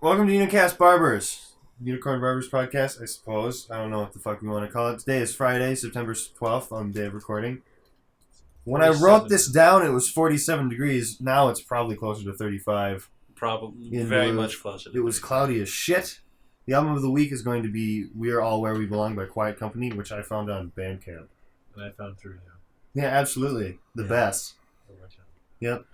Welcome to Unicorn Barbers. Unicorn Barbers podcast, I suppose. I don't know what the fuck we want to call it. Today is Friday, September 12th, on the day of recording. When I wrote this down, it was 47 degrees. Now it's probably closer to 35. Probably very much closer to It was cloudy as shit. The album of the week is going to be We Are All Where We Belong by Quiet Company, which I found on Bandcamp. And I found through you. Yeah, absolutely. The best. Yep.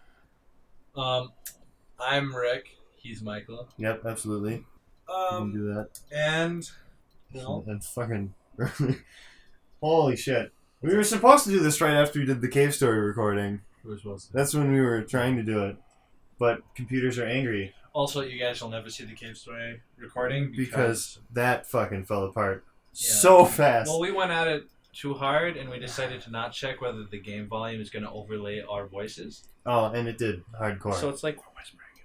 I'm Rick. He's Michael. Yep, absolutely. You can do that. And well, And fucking holy shit. We were supposed to do this right after we did the Cave Story recording. we were supposed to. That's when we were trying to do it. But computers are angry. Also, you guys will never see the Cave Story recording Because that fucking fell apart Yeah. so fast. Well, we went at it too hard, and we decided to not check whether the game volume is going to overlay our voices. Oh, and it did. Hardcore. So it's like we're whispering it.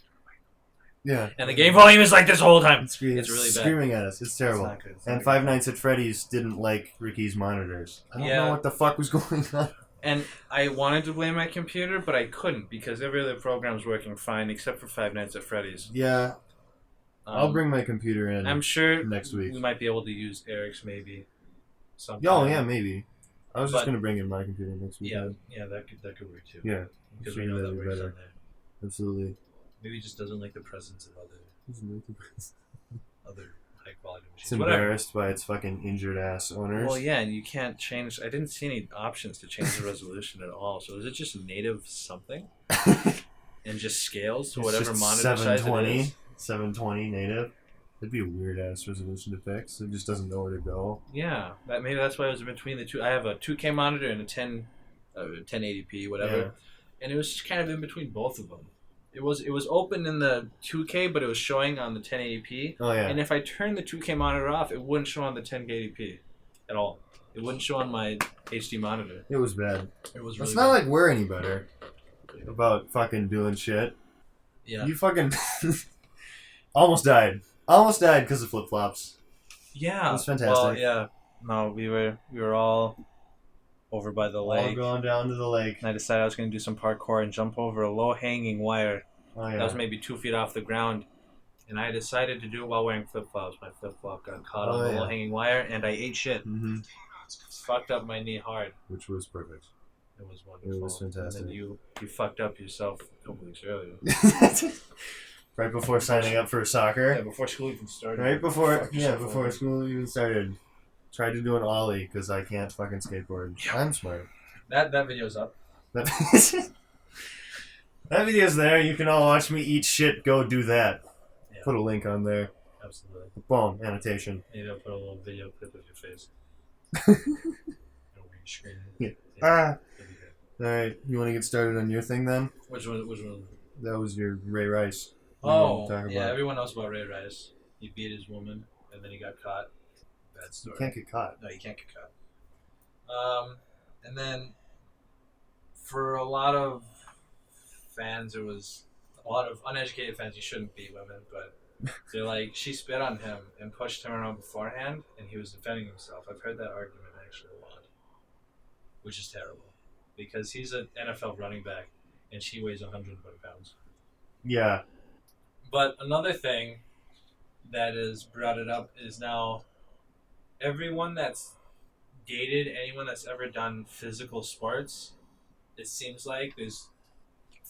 Yeah. And the game volume is like this the whole time. It's really bad. Screaming at us. It's terrible. It's not good. It's And not Five Nights at Freddy's didn't like Ricky's monitors. I don't know what the fuck was going on. And I wanted to blame my computer, but I couldn't because every other program's working fine except for Five Nights at Freddy's. Yeah. I'll bring my computer in. I'm sure next week. we might be able to use Eric's maybe. Sometime. Oh yeah, maybe. I was just gonna bring in my computer next week. Yeah, that could work too. Yeah. Because Sure, we know that'd that be works better. on there. Absolutely. Maybe he just doesn't like the presence of other high quality machines. It's embarrassed by its fucking injured ass owners. Well, yeah, and you can't change. I didn't see any options to change the resolution at all. So is it just native something and just scales to whatever monitor size it is? 720 native. That'd be a weird ass resolution to fix. It just doesn't know where to go. Yeah, maybe that's why it was in between the two. I have a 2K monitor and a 1080p, whatever, Yeah. and it was just kind of in between both of them. It was open in the 2K, but it was showing on the 1080p. Oh yeah. And if I turned the 2K monitor off, it wouldn't show on the 1080p at all. It wouldn't show on my HD monitor. It was bad. It was really It's not bad. like we're any better about fucking doing shit. Yeah. You fucking almost died. Almost died because of flip flops. Yeah. It was fantastic. Well, yeah. No, we were all over by the All lake. going down to the lake. And I decided I was going to do some parkour and jump over a low-hanging wire Oh yeah. that was maybe 2 feet off the ground. And I decided to do it while wearing flip-flops. My flip-flop got caught on the low-hanging wire, and I ate shit. Mm-hmm. Fucked up my knee hard. Which was perfect. It was wonderful. It was fantastic. And then you fucked up yourself a couple weeks earlier. Right before signing up for soccer. Yeah, before school even started. Right before, Fucked yeah, yourself before over. school even started. Tried to do an ollie because I can't fucking skateboard. Yeah. I'm smart. That video's up. That that video's there. You can all watch me eat shit. Go do that. Yeah. Put a link on there. Absolutely. Boom. Annotation. Maybe I'll put a little video clip of your face. A green screen. Yeah. Yeah. That'd be good. All right. You want to get started on your thing then? Which one? That was your Ray Rice. What do you Oh, want to talk yeah. about? Everyone knows about Ray Rice. He beat his woman, and then he got caught. Bad You story. can't get caught. No, you can't get caught. And then for a lot of fans, there was a lot of uneducated fans. You shouldn't beat women, but they're like, she spit on him and pushed him around beforehand, and he was defending himself. I've heard that argument actually a lot, which is terrible because he's an NFL running back, and she weighs 120 pounds. Yeah. But another thing that is brought it up is now everyone that's dated anyone that's ever done physical sports, it seems like there's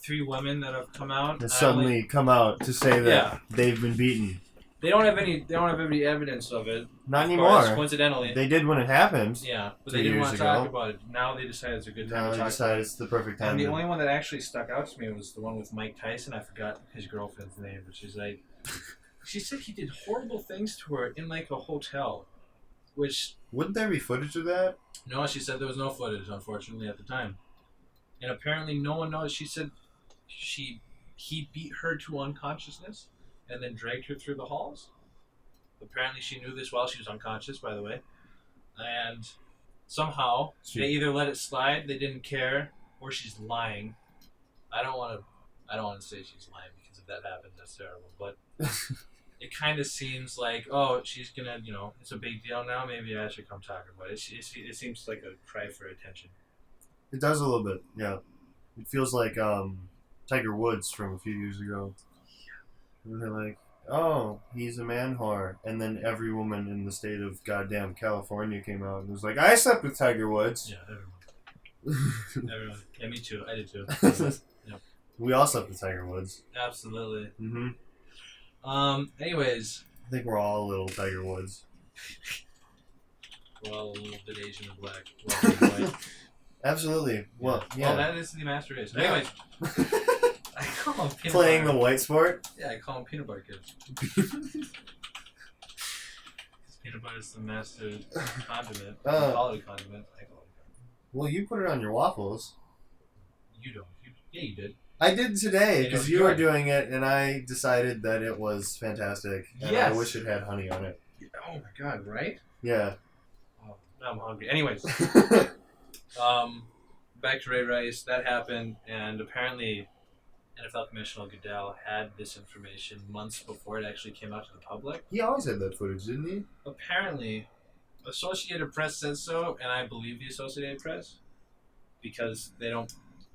3 women that have come out. They suddenly come out to say that they've been beaten. They don't have any evidence of it. Not Of course, anymore. coincidentally. They did when it happened. Yeah, but 2 they didn't years want to talk ago. about it. Now they decided it's a good Now time they to talk decided about it's the perfect it. time. And the to- only one that actually stuck out to me was the one with Mike Tyson. I forgot his girlfriend's name, but she's like, she said he did horrible things to her in like a hotel, which Wouldn't there be footage of that? no, she said there was no footage, unfortunately, at the time. And apparently no one knows. She said he beat her to unconsciousness and then dragged her through the halls. Apparently she knew this while she was unconscious, by the way. And somehow they either let it slide, they didn't care, or she's lying. I don't want to say she's lying because if that happens, that's terrible. But it kind of seems like, oh, she's gonna, it's a big deal now. Maybe I should come talk about it. It seems like a cry for attention. It does a little bit, yeah. It feels like Tiger Woods from a few years ago. Where they're like, oh, he's a man whore. And then every woman in the state of goddamn California came out and was like, I slept with Tiger Woods. Yeah, everyone. Yeah, me too. I did too. Yep. We all slept with Tiger Woods. Absolutely. Mm-hmm. Anyways. I think we're all little Tiger Woods. We're all a little bit Asian and black. Well, white. Absolutely. Well, yeah. Well, that is the master race. Yeah. Anyways. I call them peanut Playing butter. the white sport? Yeah, I call them peanut butter kids. Peanut butter is the master condiment. You call it a condiment. I call it a condiment. Well, you put it on your waffles. You don't. Yeah, you did. I did today because you good. were doing it, and I decided that it was fantastic. And Yes. I wish it had honey on it. Oh my god, right? Yeah. Oh, now I'm hungry. Anyways, back to Ray Rice. That happened, and apparently NFL Commissioner Goodell had this information months before it actually came out to the public. He always had that footage, didn't he? Apparently, Associated Press says so, and I believe the Associated Press because they don't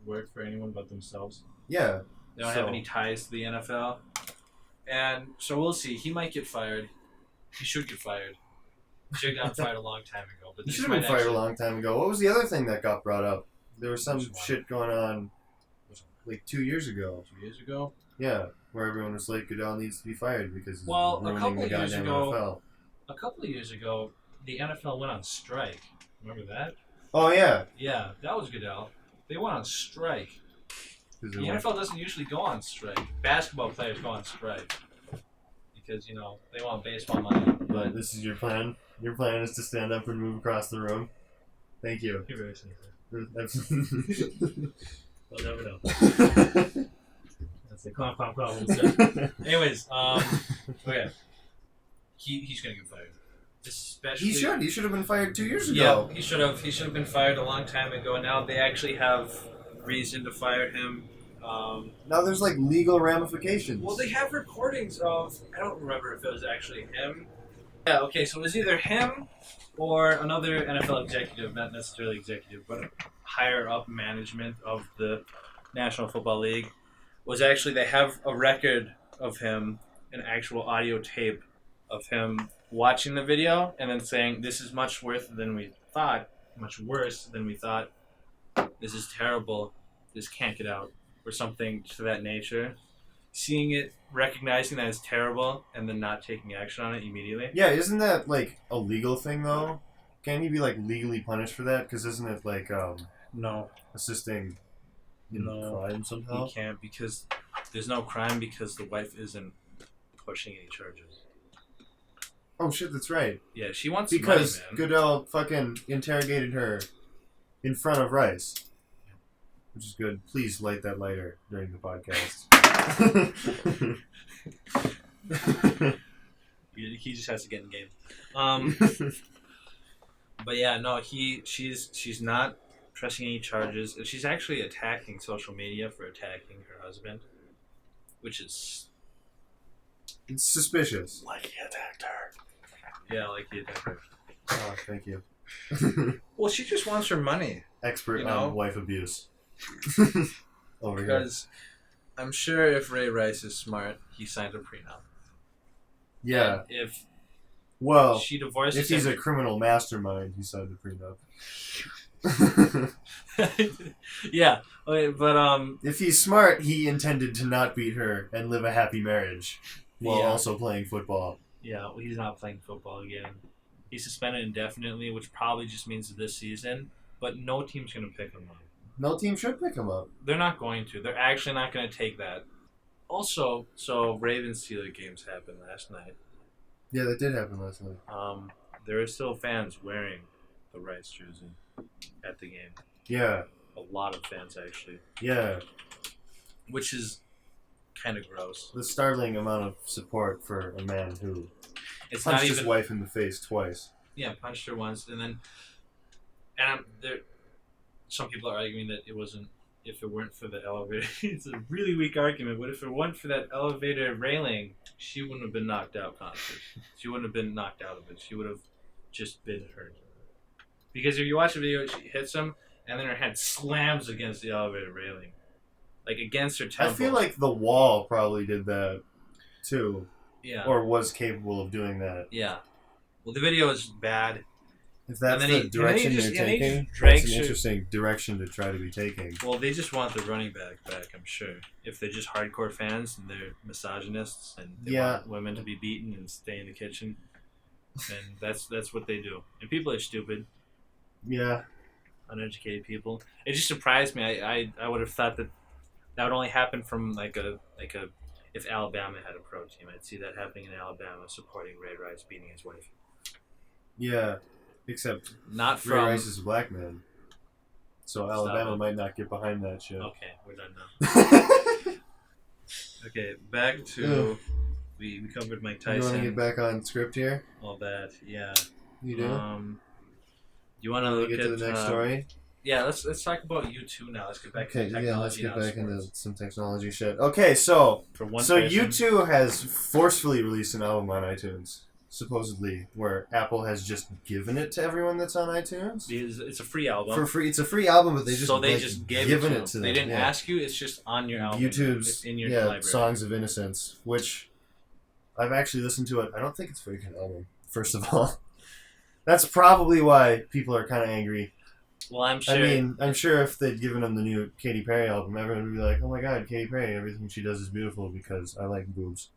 work for anyone but themselves. Yeah. They don't have any ties to the NFL. And so we'll see. He might get fired. He should get fired. He should have gotten fired a long time ago. But He this should have been might fired actually- a long time ago. What was the other thing that got brought up? There was some Which one? shit going on like 2 years ago. 2 years ago? Yeah, where everyone was like, Goodell needs to be fired because he's Well, a ruining couple the of years goddamn ago- NFL. A couple of years ago, the NFL went on strike. Remember that? Oh, yeah. Yeah, that was Goodell. They went on strike. The NFL doesn't usually go on strike. Basketball players go on strike. Because, they want baseball money. But This is your plan? Your plan is to stand up and move across the room? Thank you. you're very sneaky. That's- We'll never know. That's the clown. Anyways, okay. He's gonna get fired. Especially He should. He should have been fired 2 years Yeah, ago. he should have. He should have been fired a long time ago. And now they actually have reason to fire him. Now there's like legal ramifications. Well, they have recordings of. I don't remember if it was actually him. Yeah. Okay. So it was either him or another NFL executive, not necessarily executive, but higher up management of the National Football League. Was actually they have a record of him, an actual audio tape of him watching the video and then saying, "This is much worse than we thought. Much worse than we thought. This is terrible. This can't get out," or something to that nature. Seeing it, recognizing that it's terrible, and then not taking action on it immediately. Yeah, isn't that like a legal thing though? Can he be like legally punished for that? Because isn't it like No, assisting in No. crime somehow? he can't because there's no crime because the wife isn't pushing any charges. Oh shit, that's right. Yeah, she wants Because money, man. Goodell fucking interrogated her in front of Rice. Which is good. Please light that lighter during the podcast. He just has to get in game. But yeah, no, she's not pressing any charges. She's actually attacking social media for attacking her husband, which is It's suspicious. like he attacked her. Yeah, like he attacked her. Oh, thank you. Well, she just wants her money Expert You know? on wife abuse. Over here. because I'm sure if Ray Rice is smart, he signed a prenup. Yeah. And if Well, she divorces if he's him, a criminal mastermind, he signed a prenup. yeah, okay, but If he's smart, he intended to not beat her and live a happy marriage while Yeah. also playing football. yeah, well, he's not playing football again. He's suspended indefinitely, which probably just means this season. But no team's gonna pick him up. No team should pick him up. They're not going to. They're actually not going to take that. Also, so Ravens-Steelers games happened last night. Yeah, that did happen last night. There are still fans wearing the Rice jersey at the game. Yeah, A lot of fans, actually. yeah. Which is kind of gross. The startling amount of support for a man who It's punched not his even... wife in the face twice. Yeah, punched her once, and then... And there... Some people are arguing that it wasn't... If it weren't for the elevator... It's a really weak argument, but if it weren't for that elevator railing, she wouldn't have been knocked out, conscious. She wouldn't have been knocked out of it. She would have just been hurt. Because if you watch the video, she hits him, and then her head slams against the elevator railing. Like, against her temple. I feel like the wall probably did that, too. Yeah. Or was capable of doing that. Yeah. Well, the video is bad. If that's And then the direction just- you're and he just taking, drags that's an you- interesting direction to try to be taking. Well, they just want the running back, I'm sure. If they're just hardcore fans and they're misogynists and they want women to be beaten and stay in the kitchen, then that's what they do. And people are stupid. Yeah. Uneducated people. It just surprised me. I would have thought that would only happen from like a if Alabama had a pro team. I'd see that happening in Alabama, supporting Ray Rice beating his wife. Yeah. Except not Ray from Rice is a black man. So Alabama might not get behind that shit. Okay, we're done now. Okay, back to we covered Mike Tyson. You want to get back on script here? All that, yeah. You do. You want to get to the next story? Yeah, let's talk about U2 now. Let's get back to technology. Yeah, let's get back into some technology shit. Okay, so U2 has forcefully released an album on iTunes. Supposedly, where Apple has just given it to everyone that's on iTunes. It's a free album. For free, it's a free album, but they just given it to them. They didn't Yeah. ask you. It's just on your album. YouTube's in your library. Songs of Innocence, which I've actually listened to it. I don't think it's a very good album. First of all, that's probably why people are kind of angry. Well, I'm sure. I mean, I'm sure if they'd given them the new Katy Perry album, everyone would be like, "Oh my God, Katy Perry! Everything she does is beautiful because I like boobs."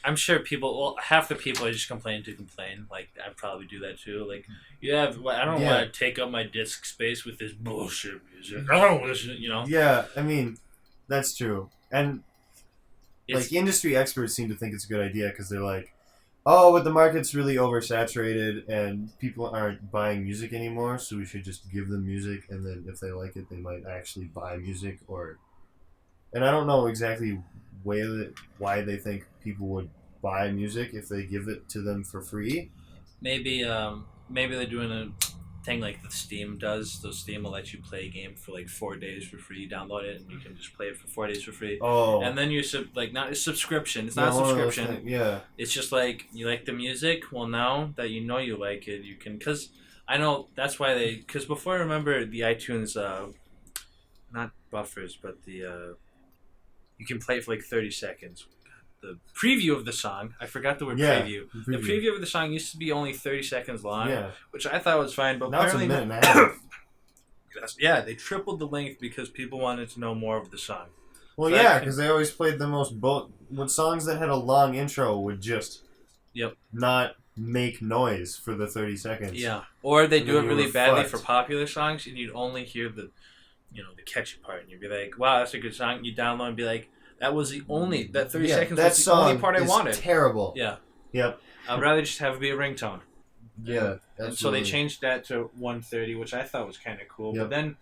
I'm sure people. Well, half the people are just complaining to complain. Like I probably do that too. Like I don't want to take up my disk space with this bullshit music. I don't listen. Yeah, I mean, that's true. And like industry experts seem to think it's a good idea because they're like, "Oh, but the market's really oversaturated and people aren't buying music anymore, so we should just give them music, and then if they like it, they might actually buy music." And I don't know exactly why they think people would buy music if they give it to them for free. Maybe they're doing a thing like the Steam does. So Steam will let you play a game for like 4 days for free. You download it and you can just play it for 4 days for free. Oh. And then you're not a subscription. It's not a subscription. Yeah. It's just like you like the music. Well, now that you know you like it, you can. Because I know that's why they. Because before I remember the iTunes, not buffers, but the. You can play it for like 30 seconds. The preview of the song, I forgot the word preview. The preview of the song used to be only 30 seconds long, which I thought was fine. But now it's a apparently minute and a half. Yeah, they tripled the length because people wanted to know more of the song. Well, so yeah, because they always played the most... With songs that had a long intro would just not make noise for the 30 seconds. Yeah, or they do it really badly for popular songs, and you'd only hear the catchy part, and you'd be like, wow, that's a good song. You download and be like, that 30 seconds was the only part I wanted. Terrible. Yeah. Yep. I'd rather just have it be a ringtone. Yeah, absolutely. And so they changed that to 130, which I thought was kind of cool. Yep. But then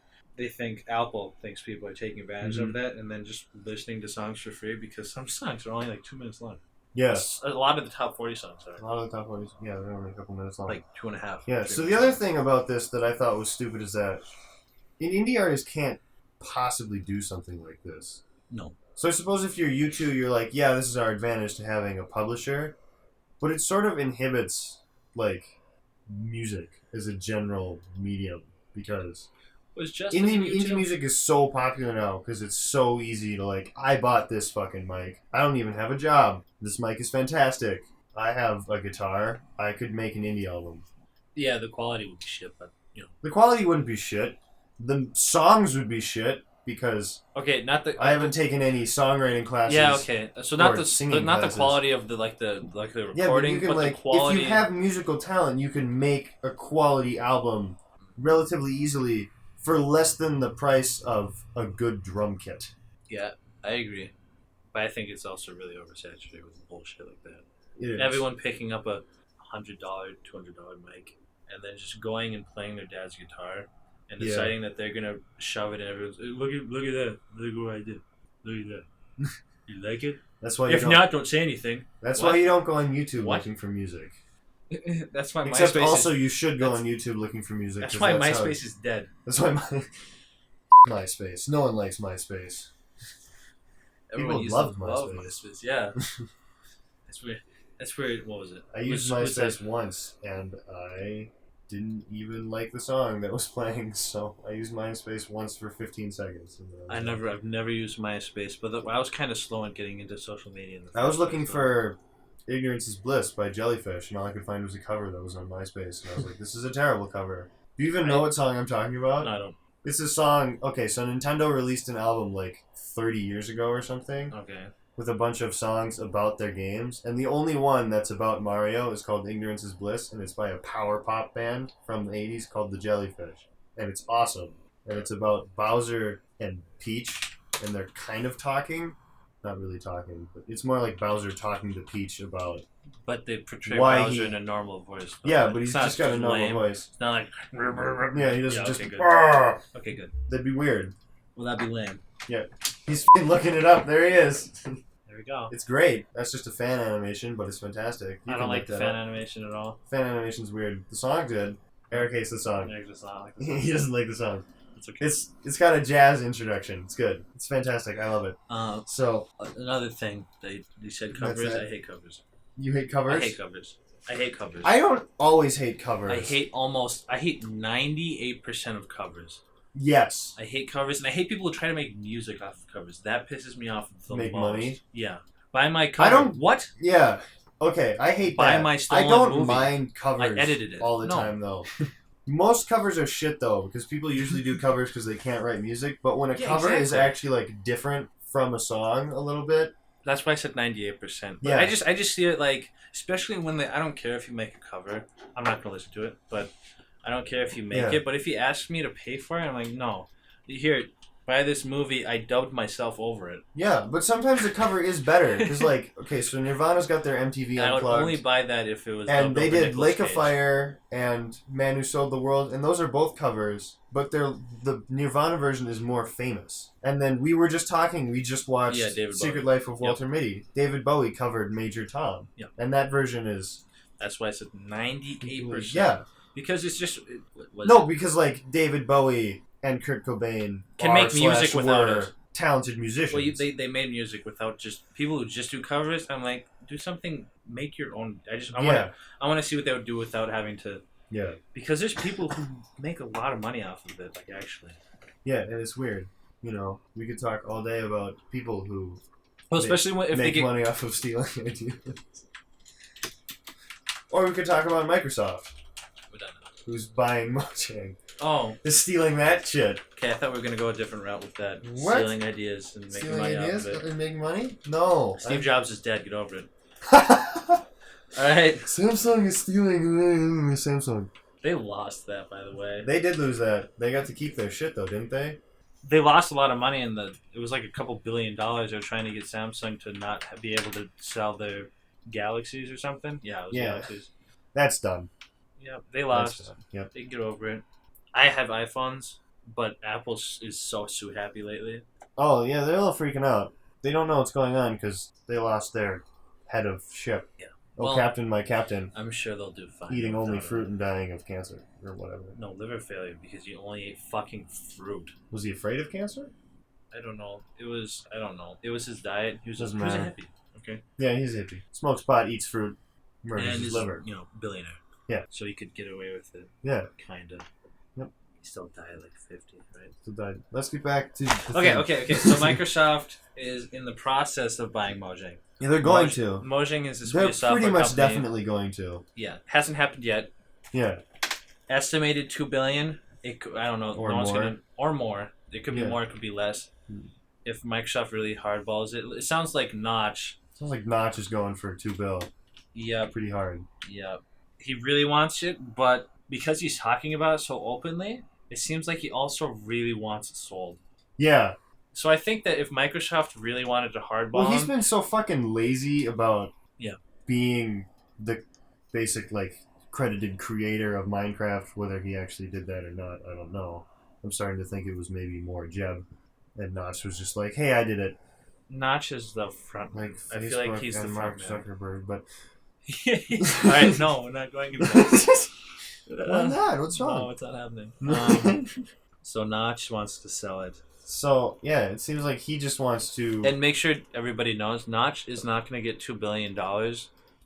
Apple thinks people are taking advantage of that and then just listening to songs for free because some songs are only like 2 minutes long. Yes. A lot of the top 40 songs are. A lot of the top 40s, they're only a couple minutes long. Like 2.5. Yeah, so the other thing about this that I thought was stupid is that an indie artist can't possibly do something like this. No. So I suppose if you're U2, you're like, yeah, this is our advantage to having a publisher, but it sort of inhibits, like, music as a general medium because indie music is so popular now because it's so easy to, like, I bought this fucking mic. I don't even have a job. This mic is fantastic. I have a guitar. I could make an indie album. Yeah, the quality would be shit, but, The quality wouldn't be shit. The songs would be shit. Because I haven't taken any songwriting classes. Yeah, okay. So not the quality of the recording, but the quality. If you have musical talent, you can make a quality album relatively easily for less than the price of a good drum kit. Yeah, I agree, but I think it's also really oversaturated with bullshit like that. It is. Everyone picking up a $100, $200 mic, and then just going and playing their dad's guitar. And deciding that they're gonna shove it in everyone's. Look at that! Look what I did! Look at that! You like it? That's why. If not, don't say anything. That's why you don't go on YouTube looking for music. That's why Except MySpace. Also, you should go on YouTube looking for music. That's why MySpace is dead. That's why MySpace. No one likes MySpace. Everyone loved MySpace. Yeah. That's where. What was it? I used MySpace once, and I didn't even like the song that was playing, so I used MySpace once for 15 seconds. And then I've never used MySpace, but I was kind of slow in getting into social media. I was looking for "Ignorance Is Bliss" by Jellyfish, and all I could find was a cover that was on MySpace, and I was like, "This is a terrible cover." Do you even know what song I'm talking about? No, I don't. It's a song. Okay, so Nintendo released an album like 30 years ago or something. Okay. With a bunch of songs about their games, and the only one that's about Mario is called "Ignorance Is Bliss," and it's by a power pop band from the 80s called the Jellyfish, and it's awesome. And it's about Bowser and Peach, and they're kind of talking, not really talking, but it's more like Bowser talking to Peach about. But they portray Why Bowser he- in a normal voice. Yeah, but he's just got a normal lame. voice. It's not like. Yeah, he doesn't just. Okay, good. "Argh!" Okay, good. That'd be weird. Well, that'd be lame. He's f***ing looking it up. There he is. There we go. It's great. That's just a fan animation, but it's fantastic. You I can don't look like the that fan up. animation at all. Fan animation's weird. The song's good. Eric hates the song. I just not like the song. He doesn't like the song. It's okay. It's got a jazz introduction. It's good. It's fantastic. I love it. So Another thing you said covers. That's it. I hate covers. you hate covers? I hate covers. I hate covers. I don't always hate covers. I hate 98% of covers. Yes. I hate covers, and I hate people who try to make music off of covers. That pisses me off the Make most. money? Yeah. Buy my cover. I don't- What? Yeah. Okay. I hate Buy that. my I stolen don't movie. mind covers. I edited it. all the No. time though. Most covers are shit though, because people usually do covers because they can't write music. But when a Yeah, cover is exactly. actually like different from a song a little bit, That's why I said 98%. But Yeah. I just see it like, especially when I don't care if you make a cover. I'm not gonna listen to it, but I don't care if you make Yeah. it. But if you ask me to pay for it, I'm like, no. Here, buy this movie. I dubbed myself over it. yeah. But sometimes the cover is better because, like, okay, so Nirvana's got their MTV I would Unplugged. only buy that if it was. And dubbed they over did Nicolas Lake of Cage. Fire and Man Who Sold the World, and those are both covers, but the Nirvana version is more famous. And then we were just talking, we just watched David Secret Bowie. Life of Walter Mitty. David Bowie covered Major Tom. Yep. And that version is... That's why I said 98%. Yeah. Because it's just. Because, like, David Bowie and Kurt Cobain Can are make music / without were it. talented musicians. Well, they made music without just people who just do covers. I'm like, do something, make your own. I want to see what they would do without having to. Yeah. Because there's people who make a lot of money off of it, like actually. Yeah, and it's weird. You know, we could talk all day about people who Well, especially if they make get. money off of stealing ideas. Or we could talk about Microsoft, We're done now. who's buying Mojang. Oh, Is stealing that shit. okay. I thought we were gonna go a different route with that. What? Stealing ideas and making Stealing money ideas off of it. and making money? No. Steve Jobs is dead. Get over it. All right. Samsung is stealing Samsung. They lost that, by the way. They did lose that. They got to keep their shit though, didn't they? They lost a lot of money in the. It was like a couple $1 billion. They were trying to get Samsung to not be able to sell their Galaxies or something. Yeah, it was Yeah. Galaxies. That's done. Yeah, they That's lost. done. Yep. They can get over it. I have iPhones, but Apple is so happy lately. Oh yeah, they're all freaking out. They don't know what's going on because they lost their head of ship. Yeah. Oh, Well, Captain, my captain, I'm sure they'll do fine. eating only without fruit it. and dying of cancer or whatever. No, liver failure because you only ate fucking fruit. Was he afraid of cancer? I don't know. I don't know. It was his diet. He was a Doesn't hippie. matter. Okay. Yeah, he's a hippie. Smokes pot, eats fruit, murders And his he's, liver. billionaire. Yeah. So he could get away with it. Yeah. Kinda. Yep. He still died at like 50, right? So died. Let's get back to the Okay. thing. So Microsoft is in the process of buying Mojang. Yeah, they're going to. Mojang is a They're Swedish software pretty much company. definitely going to. Yeah. Hasn't happened yet. Yeah. Estimated $2 billion. I don't know. Or no one's more. gonna, or more. It could be Yeah. more. It could be less. Hmm. If Microsoft really hardballs it, it sounds like Notch. Sounds like Notch is going for $2 billion. Yep. Pretty hard. Yep. He really wants it, but because he's talking about it so openly, it seems like he also really wants it sold. Yeah. So I think that if Microsoft really wanted to hardball Well, he's him, been so fucking lazy about Yeah. being the basic, like, credited creator of Minecraft. Whether he actually did that or not, I don't know. I'm starting to think it was maybe more Jeb. And Notch was just like, hey, I did it. Notch is the front. Like I Facebook feel like he's and the Mark front man. Zuckerberg. But All right, no, we're not going into that. why not? What's No, wrong? it's not happening. So Notch wants to sell it. So, yeah, it seems like he just wants to... And make sure everybody knows, Notch is not going to get $2 billion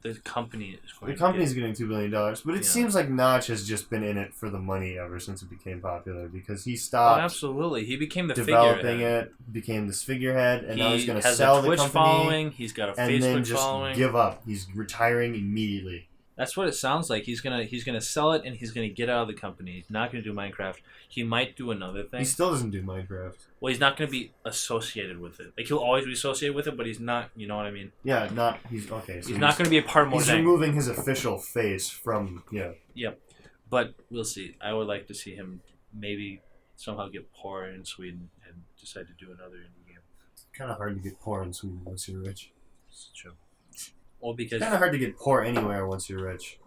the company is going The company's getting $2 billion, but it seems like Notch has just been in it for the money ever since it became popular because he stopped. Oh, absolutely. He became the developing figurehead. it, became this figurehead, and now he's going to has sell a Twitch the company. following. He's got a and Facebook then just following. give up. He's retiring immediately. That's what it sounds like. He's gonna sell it and he's gonna get out of the company. He's not gonna do Minecraft. He might do another thing. He still doesn't do Minecraft. Well, he's not gonna be associated with it. Like he'll always be associated with it, but he's not. You know what I mean? Yeah, not he's okay. So he's not gonna be a part of Mojang. He's removing his official face from Yep, but we'll see. I would like to see him maybe somehow get poor in Sweden and decide to do another indie game. It's kind of hard to get poor in Sweden once you're rich. It's true. Well, because it's kind of hard to get poor anywhere once you're rich.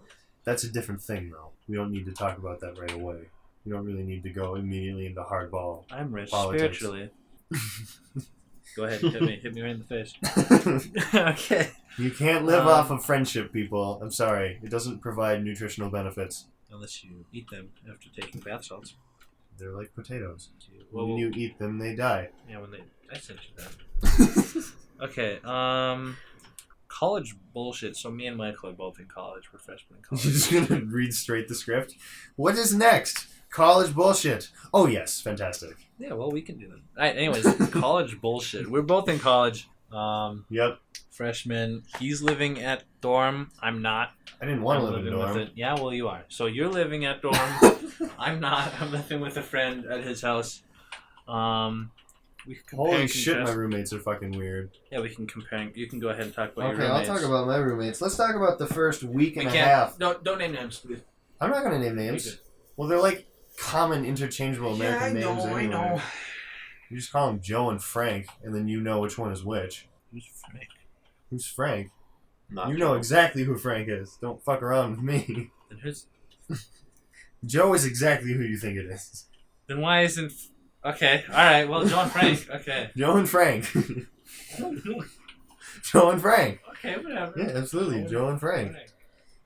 That's a different thing, though. We don't need to talk about that right away. We don't really need to go immediately into hardball. I'm rich politics. spiritually. Go ahead, hit me right in the face. Okay. You can't live off of friendship, people. I'm sorry. It doesn't provide nutritional benefits. Unless you eat them after taking bath salts. They're like potatoes. Well, when you eat them, they die. Yeah, I sent you that. Okay, college bullshit. So me and Michael are both in college. We're freshmen in college. You're just gonna read straight the script? What is next? College bullshit. Oh yes, fantastic. Yeah, well, we can do that. Alright, anyways, college bullshit. We're both in college. Yep. Freshman. He's living at dorm. I'm not. I didn't want to live in dorm. Yeah, well, you are. So you're living at dorm. I'm not. I'm living with a friend at his house. We can Holy shit, my roommates are fucking weird. Yeah, we can compare. You can go ahead and talk about your Okay, roommates. I'll talk about my roommates. Let's talk about the first week and a half. Don't name names, please. I'm not going to name names. Well, they're like common interchangeable American names anyway. I know. You just call them Joe and Frank, and then you know which one is which. Who's Frank? Who's Frank? Not you Joe. know exactly who Frank is. Don't fuck around with me. Then who's... Joe is exactly who you think it is. Then why isn't... Okay, alright, well, Joe and Frank, okay. Joe and Frank. Joe and Frank. Okay, whatever. Yeah, absolutely, Joe and Frank.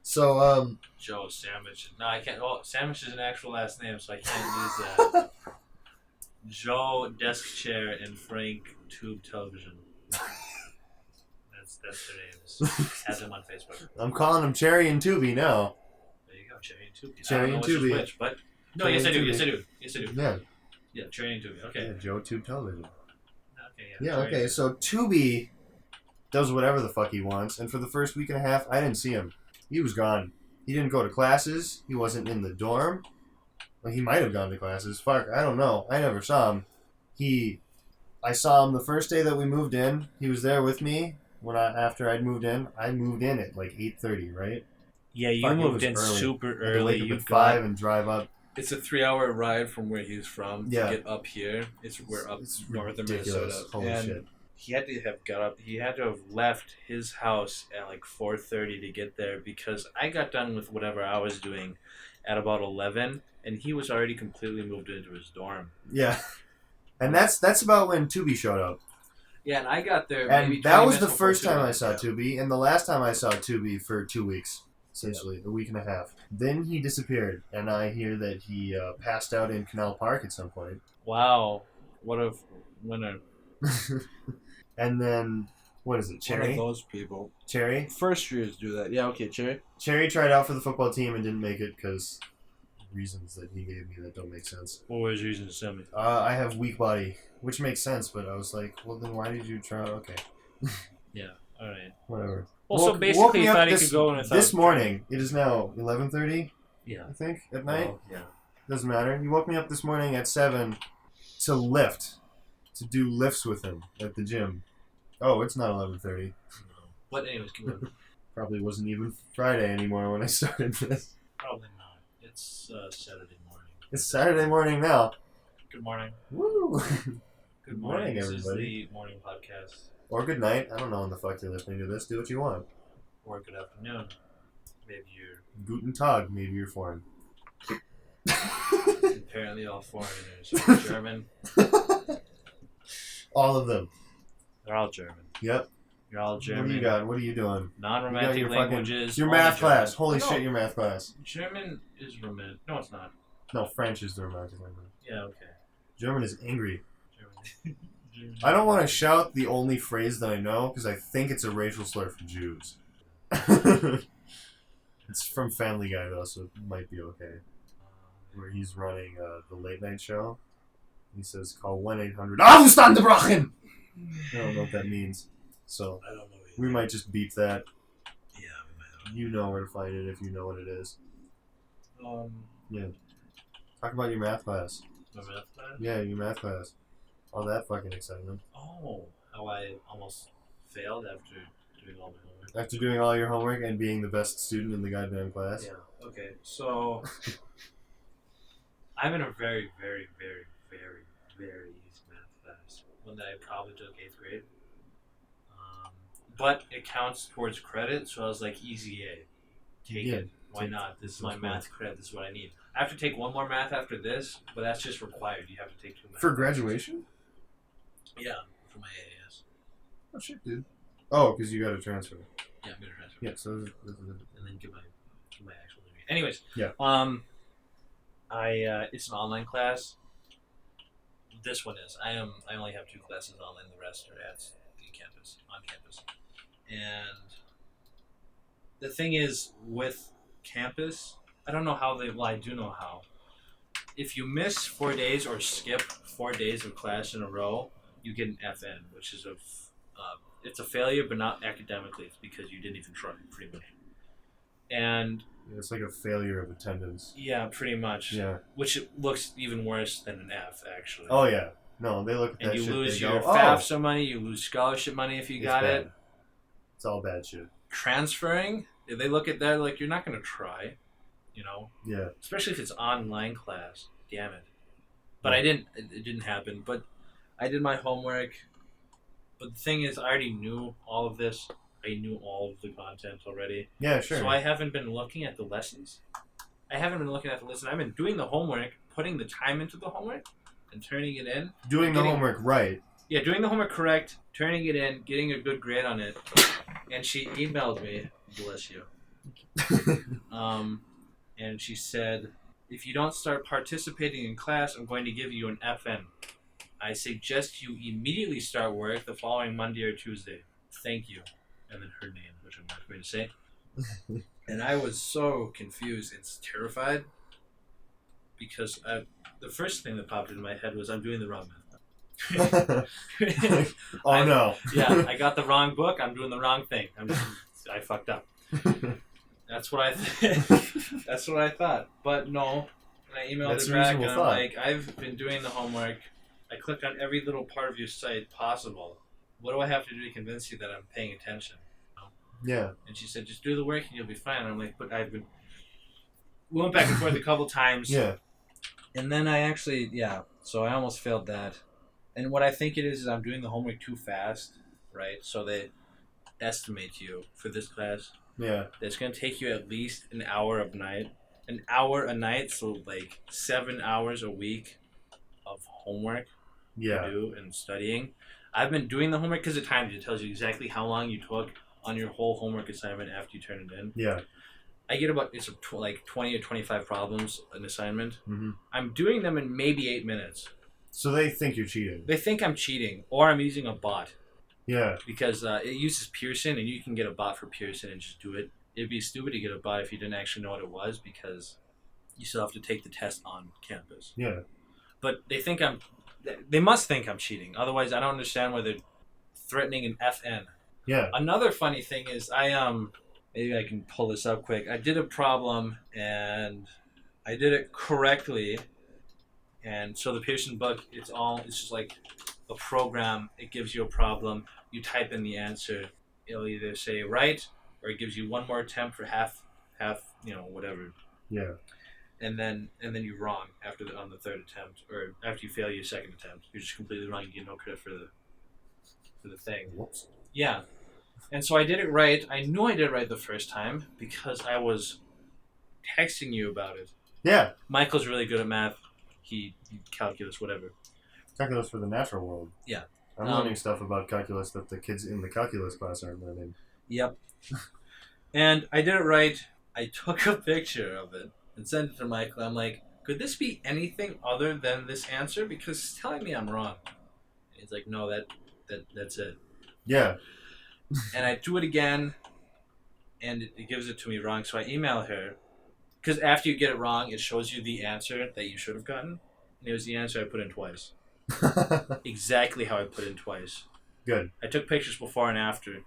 So, Joe Sandwich. No, I can't... Oh, Sandwich is an actual last name, so I can't use that. Joe Desk Chair and Frank Tube Television. That's their names. Add them on Facebook. I'm calling them Cherry and Tubi now. There you go, Cherry and Tubi. Cherry and Tubi. Which, but... No, yes I do, yes I do. Yes I do. Yeah. Yeah, Cherry and Tubi, okay. Yeah, Joe Tube Television. Okay, yeah, okay, so Tubi does whatever the fuck he wants, and for the first week and a half, I didn't see him. He was gone. He didn't go to classes. He wasn't in the dorm. Well, he might have gone to classes. Fuck, I don't know. I never saw him. I saw him the first day that we moved in. He was there with me after I'd moved in. I moved in at like 8:30, right? Yeah, you moved in super early. You wake up at 5 and drive up. It's a 3-hour ride from where he's from to get up here. We're up northern Minnesota. Holy shit. He had to have got up. He had to have left his house at like 4:30 to get there because I got done with whatever I was doing at about 11, and he was already completely moved into his dorm. Yeah, and that's about when Tubi showed up. Yeah, and I got there. And maybe that was the first time I saw Tubi, and the last time I saw Tubi for 2 weeks. Essentially, a week and a half. Then he disappeared, and I hear that he passed out in Canal Park at some point. Wow. What a winner. And then, what is it, Cherry? One of those people. Cherry? First years do that. Yeah, okay, Cherry. Cherry tried out for the football team and didn't make it because reasons that he gave me that don't make sense. What was his reason to send me? I have weak body, which makes sense, but I was like, well, then why did you try? Okay. Yeah, alright. Whatever. Well, so basically, you thought he could go in this morning. It is now 11:30. Yeah, I think at night. Oh, yeah, doesn't matter. He woke me up this morning at 7 to lift, to do lifts with him at the gym. Oh, it's not 11:30. But anyways, keep going. Probably wasn't even Friday anymore when I started this. Probably not. It's Saturday morning. It's Saturday morning now. Good morning. Woo! Good morning, everybody. This is the morning podcast. Or good night. I don't know when the fuck you're listening to this. Do what you want. Or good afternoon. Maybe you're... Guten Tag. Maybe you're foreign. Apparently all foreigners are German. All of them. They're all German. Yep. You're all German. What do you got? What are you doing? Non-romantic languages. Your math German. class. Holy shit, your math class. German is romantic. No, it's not. No, French is the romantic language. Yeah, okay. German is angry. German. I don't want to shout the only phrase that I know because I think it's a racial slur for Jews. It's from Family Guy though, so it might be okay. Where he's running the late night show. He says, "Call 1-800-Aufstandebrochen." I don't know what that means, so I don't know. we might just beep that. Yeah, we might. You know where to find it if you know what it is. Yeah. Talk about your math class. My math class? Yeah, your math class. All that fucking excitement. Oh, how I almost failed after doing all my homework. After doing all your homework and being the best student in the goddamn class. Yeah. Okay. So I'm in a very, very, very, very, very easy math class. One that I probably took 8th grade. But it counts towards credit, so I was like, easy A. Take it. Why not? This is my math credit. This is what I need. I have to take one more math after this, but that's just required. You have to take 2 math. For graduation? Yeah, for my AAS. Oh shit, dude. Oh, because you got to transfer. Yeah, I'm gonna transfer. Yeah, so And then get my actual degree. Anyways. Yeah. It's an online class. This one is. I only have 2 classes online. The rest are at the campus, on campus. And the thing is, with campus, I don't know how well, I do know how. If you miss 4 days or skip 4 days of class in a row, you get an FN, which is it's a failure, but not academically. It's because you didn't even try, pretty much. And it's like a failure of attendance. yeah, pretty much. Yeah. Which looks even worse than an F, actually. Oh yeah. No, they look at that and you shit. lose They your go, FAFSA money, you lose scholarship money if you it's got bad. it. It's all bad shit. Transferring, if they look at that like you're not gonna try, you know. Yeah. Especially if it's online class. Damn it. But I didn't. It didn't happen. But I did my homework. But the thing is, I already knew all of this. I knew all of the content already. Yeah, sure. So I haven't been looking at the lessons. I've been doing the homework, putting the time into the homework, and turning it in. Doing the homework right. Yeah, doing the homework correct, turning it in, getting a good grade on it. And she emailed me, bless you. And she said, if you don't start participating in class, I'm going to give you an FN. I suggest you immediately start work the following Monday or Tuesday. Thank you. And then her name, which I'm not going to say. And I was so confused and terrified because the first thing that popped into my head was I'm doing the wrong math. Oh no. Yeah, I got the wrong book. I'm doing the wrong thing. I fucked up. That's what that's what I thought. But no, and I emailed That's her a back and reasonable I'm thought. like, I've been doing the homework. I clicked on every little part of your site possible. What do I have to do to convince you that I'm paying attention? Yeah. And she said, just do the work and you'll be fine. And I'm like, but we went back and forth a couple times. Yeah. And then so I almost failed that. And what I think it is I'm doing the homework too fast, right? So they estimate you for this class. Yeah. It's going to take you at least an hour a night, so like 7 hours a week of homework Yeah. to do and studying. I've been doing the homework because it times it tells you exactly how long you took on your whole homework assignment after you turn it in. Yeah. I get like 20 or 25 problems an assignment. Mm-hmm. I'm doing them in maybe 8 minutes. So they think you're cheating. They think I'm cheating or I'm using a bot Yeah. because it uses Pearson and you can get a bot for Pearson and just do it. It'd be stupid to get a bot if you didn't actually know what it was because you still have to take the test on campus. Yeah. But they must think I'm cheating. Otherwise, I don't understand why they're threatening an FN. Yeah. Another funny thing is maybe I can pull this up quick. I did a problem and I did it correctly. And so the Pearson book, it's just like a program. It gives you a problem. You type in the answer. It'll either say right or it gives you one more attempt for half, whatever. Yeah. And then you're wrong on the third attempt, or after you fail your second attempt, you're just completely wrong. You get no credit for the thing. Whoops. Yeah, and so I did it right. I knew I did it right the first time because I was texting you about it. Yeah. Michael's really good at math. He calculus, whatever. Calculus for the natural world. Yeah. I'm learning stuff about calculus that the kids in the calculus class aren't learning. Yep. And I did it right. I took a picture of it and sent it to Michael. I'm like, could this be anything other than this answer? Because it's telling me I'm wrong. And he's like, no, that's it. Yeah. And I do it again, and it gives it to me wrong. So I email her, because after you get it wrong, it shows you the answer that you should have gotten. And it was the answer I put in twice. Exactly how I put in twice. Good. I took pictures before and after,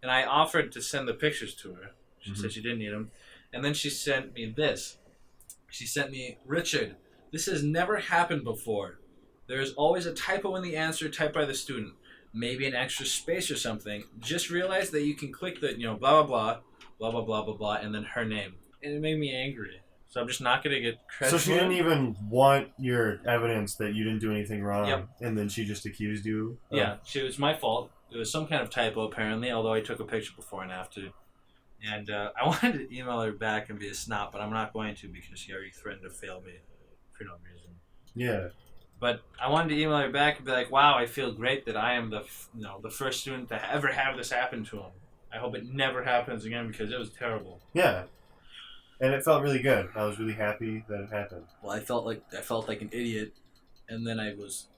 and I offered to send the pictures to her. She said she didn't need them, and then she sent me this. She sent me, Richard, this has never happened before. There is always a typo in the answer typed by the student. Maybe an extra space or something. Just realize that you can click the, blah, blah, blah, blah, blah, blah, blah, blah, and then her name. And it made me angry. So I'm just not going to get credit. So she didn't even want your evidence that you didn't do anything wrong, Yep. And then she just accused you? Yeah, it was my fault. It was some kind of typo, apparently, although I took a picture before and after. And I wanted to email her back and be a snot, but I'm not going to because she already threatened to fail me for no reason. Yeah. But I wanted to email her back and be like, wow, I feel great that I am the first student to ever have this happen to him. I hope it never happens again because it was terrible. Yeah. And it felt really good. I was really happy that it happened. Well, I felt like an idiot, and then I was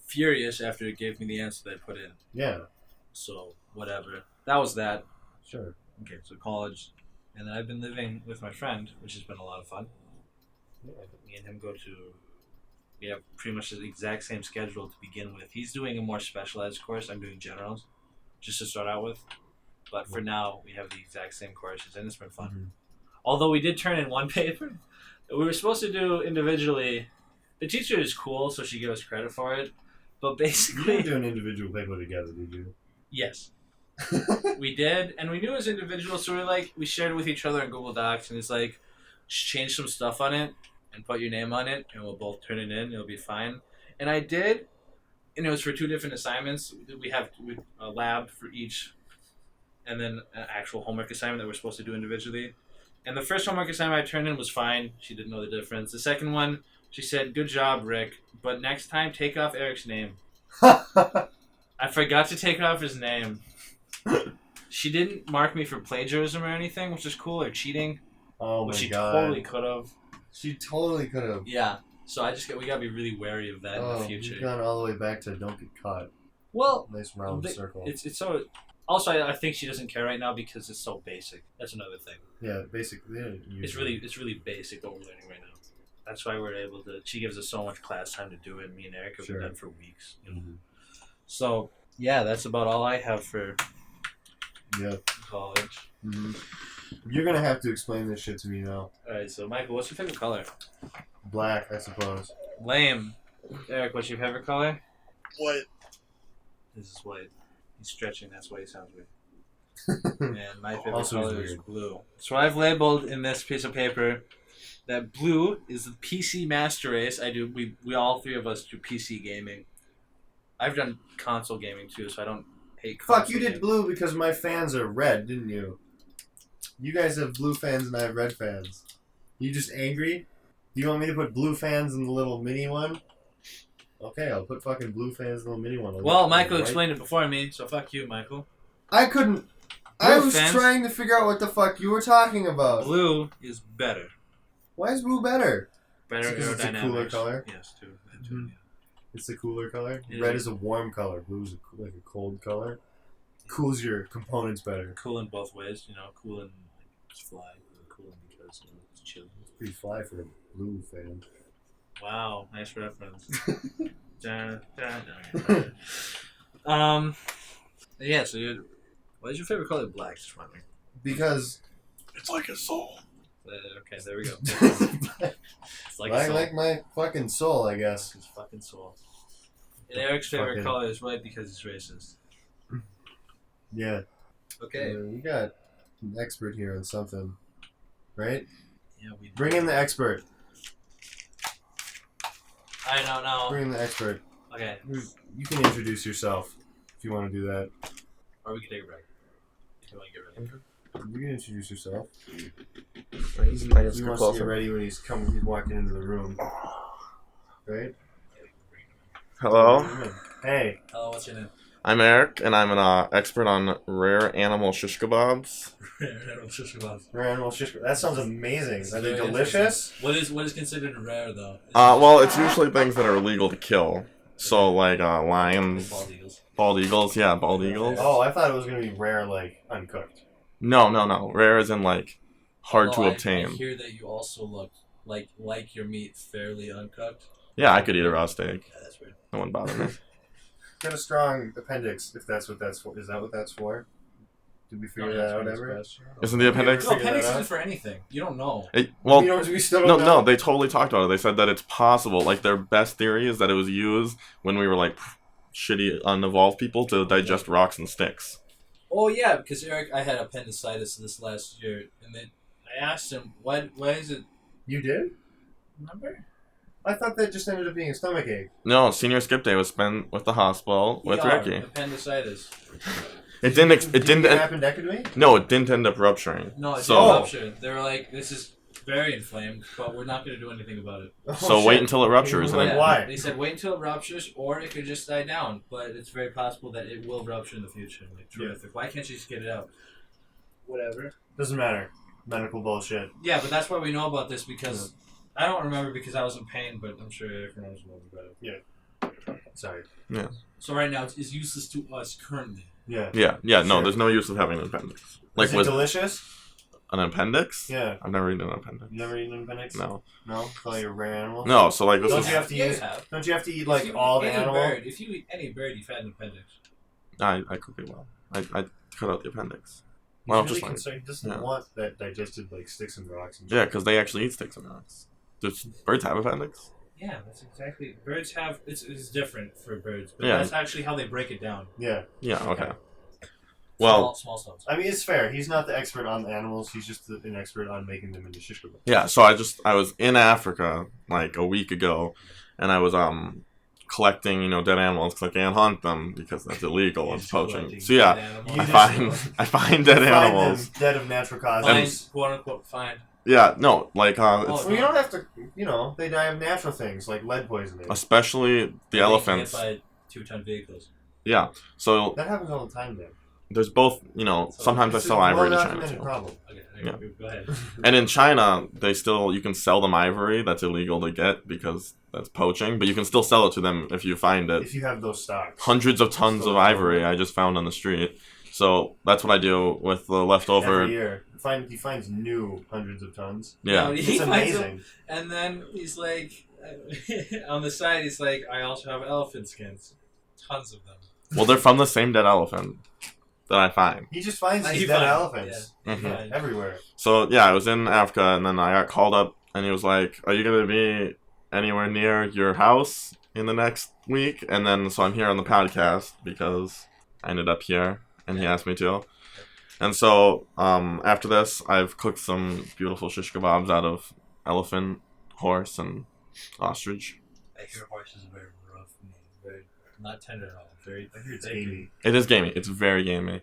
furious after it gave me the answer that I put in. Yeah. So, whatever. That was that. Sure. Okay, so college. And then I've been living with my friend, which has been a lot of fun. Yeah. Me and him we have pretty much the exact same schedule to begin with. He's doing a more specialized course. I'm doing generals, just to start out with. But for now, we have the exact same courses, and it's been fun. Mm-hmm. Although we did turn in one paper we were supposed to do individually. The teacher is cool, so she gave us credit for it. But You basically... didn't do an individual paper together, did you? Yes. We did, and we knew it was individual, so we shared it with each other in Google Docs, and it's like, just change some stuff on it, and put your name on it, and we'll both turn it in, it'll be fine. And I did, and it was for 2 different assignments. We have a lab for each, and then an actual homework assignment that we're supposed to do individually. And the first homework assignment I turned in was fine. She didn't know the difference. The second one, she said, good job, Rick, but next time take off Eric's name. I forgot to take off his name. She didn't mark me for plagiarism or anything, which is cool, or cheating. Oh my which she god. totally could have. She totally could have. Yeah. So we gotta be really wary of that in the future. You've gone all the way back to don't get caught. Well, Nice round circle. It's so. Also, I think she doesn't care right now because it's so basic. That's another thing. Yeah, basically. Yeah, It's really basic what we're learning right now. That's why we're able to. She gives us so much class time to do it. Me and Eric have been done for weeks. Mm-hmm. So yeah, that's about all I have for college. Mm-hmm. You're gonna have to explain this shit to me now. All right, so Michael, what's your favorite color? Black, I suppose. Lame. Eric, what's your favorite color? White. This is white. He's stretching, that's why he sounds weird. And my favorite Also color is is blue. So I've labeled in this piece of paper that blue is the PC master race. We all 3 of us do PC gaming. I've done console gaming too, so I don't hate console Fuck, you did gaming. blue because my fans are red, didn't you? You guys have blue fans and I have red fans. You just angry? Do you want me to put blue fans in the little mini one? Okay, I'll put fucking blue fans in the little mini one. Well, Michael explained it before me, so fuck you, Michael. I couldn't. I was fans. trying to figure out what the fuck you were talking about. Blue is better. Why is blue better? Better Is it 'cause it's a aerodynamics. cooler color? Yes, too. Mhm. It's the cooler color. Yeah. Red is a warm color. Blue is like a cold color. Cools your components better. Cool in both ways, cool in it's fly, cool in because it's chill. It's pretty fly for a blue fan. Wow, nice reference. Yeah. So, what is your favorite color? Black. Just wondering. Because It's like a soul. Okay, there we go. It's like I a like my fucking soul, I guess. his fucking soul. And Eric's favorite Fucking- color is white because he's racist. Yeah. Okay. We got an expert here on something, right? Yeah, we Bring in the expert. I don't know. Bring in the expert. Okay, You can introduce yourself if you want to do that. or we can take a break. If you want to get ready. You can introduce yourself. He's He might wants to get ready when he's walking into the room. Right? Hello, Hey. Hello, what's your name? I'm Eric, and I'm an expert on rare animal shish kebabs. Rare animal shish. That sounds amazing. Are they Very delicious? What is considered rare though? Well, it's usually things that are illegal to kill. So, like lions, Bald eagles. bald eagles. Yeah, bald eagles. Oh, I thought it was gonna be rare, like uncooked. No. Rare is in like hard to Although obtain. I hear that you also look like your meat fairly uncooked. Yeah, I could eat a raw steak. Yeah, that's weird. No one bother me. Got a strong appendix, if that's what that's for. Is that what that's for? Did we figure that out ever? Isn't the appendix? No, Figure that appendix out? isn't for anything. You don't know. Well, We still don't know. no, they totally talked about it. They said that it's possible. Like, their best theory is that it was used when we were, like, shitty, unevolved people to digest rocks and sticks. Oh yeah, because Eric, I had appendicitis this last year, and then I asked him, why is it? You did? Remember? I thought that just ended up being a stomach ache. No, senior skip day was spent with the hospital with ER, Ricky. appendicitis. It didn't. Did you get appendectomy? No, it didn't end up rupturing. No, it's So- not ruptured. They were like, this is very inflamed, but we're not going to do anything about it. Oh, So shit. wait until it ruptures. And Like, then, why? They said wait until it ruptures, or it could just die down. But it's very possible that it will rupture in the future. Like, terrific. Why can't you just get it out? Whatever. Doesn't matter. Medical bullshit. Yeah, but that's why we know about this, because I don't remember because I was in pain, but I'm sure everyone knows about it. Sorry. So right now, it's useless to us currently. Yeah. yeah. No, Sure. there's no use of having an appendix. Like Is it with delicious? an appendix. Yeah. I've never eaten an appendix. You never eaten an appendix? No. No? Probably a rare animal? No. So like this Don't is. you have to Yeah, use? you have. Don't you have to eat If like you all eat the any animal? bird, if you eat any bird, you've had an appendix. I cook it well. I cut out the appendix. He's Well, really just like concerned. He doesn't yeah. want that digested like sticks and rocks. And yeah, shit. because they actually eat sticks and rocks. Does birds have appendix? Yeah, that's exactly. Birds have it's different for birds, but Yeah. that's actually how they break it down. Yeah. Yeah. Okay. Well, small stones. I mean, it's fair. He's not the expert on the animals. He's just an expert on making them into shish kebab. yeah. So I was in Africa like a week ago, and I was collecting dead animals because I can't hunt them because that's illegal. It's poaching. So yeah, You I find dead animals. Them dead of natural causes. Find, quote unquote, find. Yeah, no, like it's Well, you don't have to. They die of natural things like lead poisoning. especially the elephants. By 2-ton vehicles. Yeah, so That happens all the time, man. there's both. Sometimes I It's sell a ivory to China well-documented too. problem. Okay, Yeah. go ahead. And in China, you can sell them ivory. That's illegal to get because that's poaching. But you can still sell it to them if you find it. If you have those stocks. Hundreds of tons of ivory I just found on the street. So that's what I do with the leftover. Every year. He finds new hundreds of tons. Yeah. No, he It's finds them, amazing. and then he's like, on the side, he's like, I also have elephant skins, tons of them. Well, they're from the same dead elephant that I find. He just finds He these dead finds- elephants yeah, Mhm. fine. everywhere. So yeah, I was in Africa, and then I got called up, and he was like, "Are you gonna be anywhere near your house in the next week?" And then so I'm here on the podcast because I ended up here, and he asked me to. And so after this, I've cooked some beautiful shish kebabs out of elephant, horse, and ostrich. I hear horses are very rough, very not tender at all. Very. I hear it's very gamey. It is gamey. It's very gamey.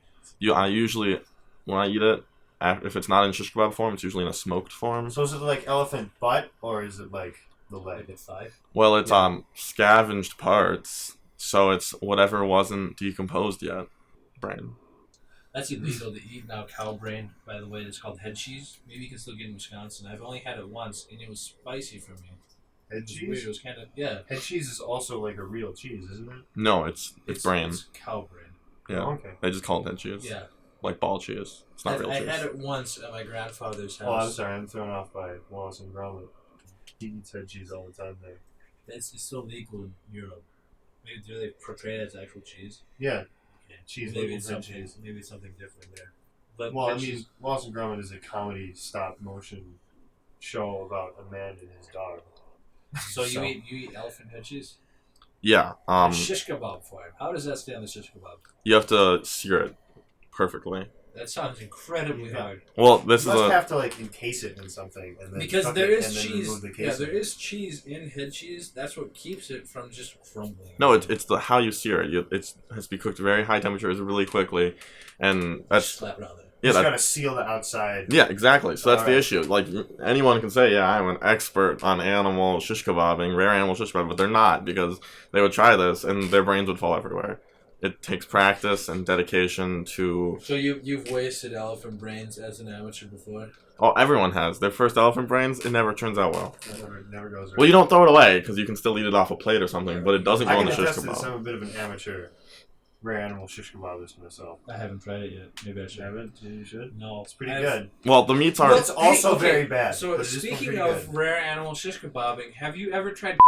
I usually when I eat it, if it's not in shish kebab form, it's usually in a smoked form. So is it like elephant butt or is it like the Like leg? a thigh. Well, it's scavenged parts, so it's whatever wasn't decomposed yet. Brain. That's illegal to eat now. Cow brain, by the way, it's called head cheese. Maybe you can still get it in Wisconsin. I've only had it once, and it was spicy for me. Head It was weird. cheese? It was kind of Head cheese is also like a real cheese, isn't it? No, it's brain. It's cow brain. Oh, Yeah, okay. they just call it head cheese. Yeah. Like ball cheese. It's not real I cheese. had it once at my grandfather's house. Oh, I'm sorry. I'm thrown off by Wallace and Gromit. He eats head cheese all the time there. It's still legal in Europe. Maybe do they portray it as actual cheese? Yeah. Yeah. Cheese Maybe labeled it's head something. cheese. Maybe it's something different there. But Well, I head mean, cheese- Wallace and Gromit is a comedy stop motion show about a man and his dog. so you eat elephant head cheese? Yeah. Shish kebab for him. How does that stay on the shish kebab? You have to sear it perfectly. That sounds incredibly Yeah. hard. Well, this You is must a have to like encase it in something and then Because cook there it is and then cheese. remove the Yeah, casing. there is cheese in head cheese. That's what keeps it from just crumbling. no. It's the how you sear it. It has to be cooked at very high temperatures really quickly, and that's slap it on there. You yeah. just That, gotta seal the outside. yeah, exactly. So that's the Alright. issue. Like anyone can say, yeah, I'm an expert on animal shish kebabbing, rare animal shish kebab, but they're not because they would try this and their brains would fall everywhere. It takes practice and dedication to. So you've wasted elephant brains as an amateur before. Oh, everyone has their first elephant brains. It never turns out well. Never goes right. Well, you don't throw it away because you can still eat it off a plate or something, but it doesn't I go in can the shish attest to this. kebab. I'm a bit of an amateur rare animal shish kebabs myself. I haven't tried it yet. Maybe I should. You should. No, It's pretty good. Well, the meats But aren't. it's also okay, very bad. So but it is speaking pretty of good. rare animal shish kebabbing, have you ever tried?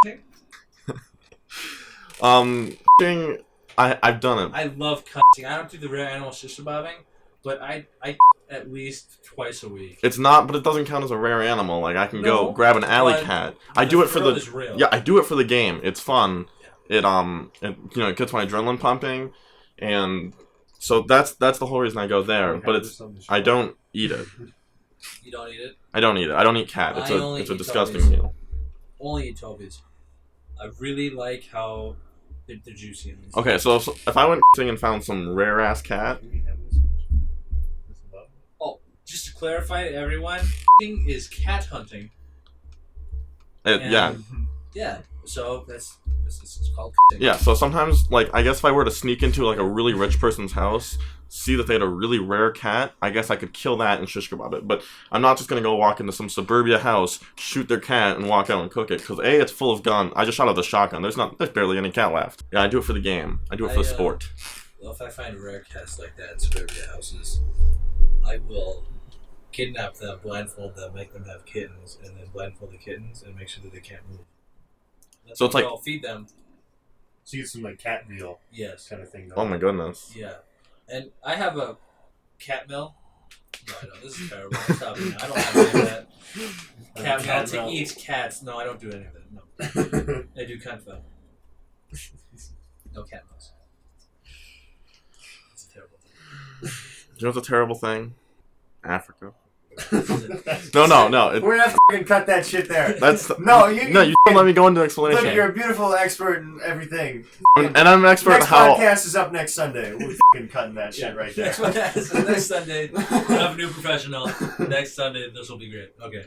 I've done it. I love cutting. I don't do the rare animal shish kebabbing, but I at least twice a week. It's not, but it doesn't count as a rare animal. Like I can go No, grab an alley but cat. I do it for thrill the is real. yeah. I do it for the game. It's fun. It it gets my adrenaline pumping, and so that's the whole reason I go there. But I don't eat it. You don't eat it? I don't eat it. I don't eat cat. I only It's a eat disgusting Toby's. meal. Only eat Toby's. I really like how they're juicy. And Okay, so if I went and found some rare ass cat, just to clarify to everyone, is cat hunting. And- yeah. Yeah. So that's it's called. Yeah, so sometimes, like, I guess if I were to sneak into, like, a really rich person's house, see that they had a really rare cat, I guess I could kill that and shish kebab it. But I'm not just gonna go walk into some suburbia house, shoot their cat, and walk out and cook it. Because, A, it's full of gun. I just shot out the shotgun. There's barely any cat left. Yeah, I do it for the game. I do it for the sport. Well, if I find rare cats like that in suburbia houses, I will kidnap them, blindfold them, make them have kittens, and then blindfold the kittens and make sure that they can't move. So it's like- I'll feed them. So you get some like cat veal Yes. kind of thing. Oh my goodness. Yeah. And I have a cat mill. No, I don't. This is terrible. I'm stopping now. I don't have any of that. Cat mill to eat cats. No, I don't do any of that. No. I do cunt though. No cat mills. It's a terrible thing. You know what's a terrible thing? Africa. No. No. We're gonna have to fucking cut that shit there. That's No, you don't let me go into Look, explanation. you're a beautiful expert in everything. And I'm an expert in Next how. podcast is up next Sunday. We're fucking cutting that shit right there. Next Sunday, I have a new professional. Next Sunday, this will be great. Okay.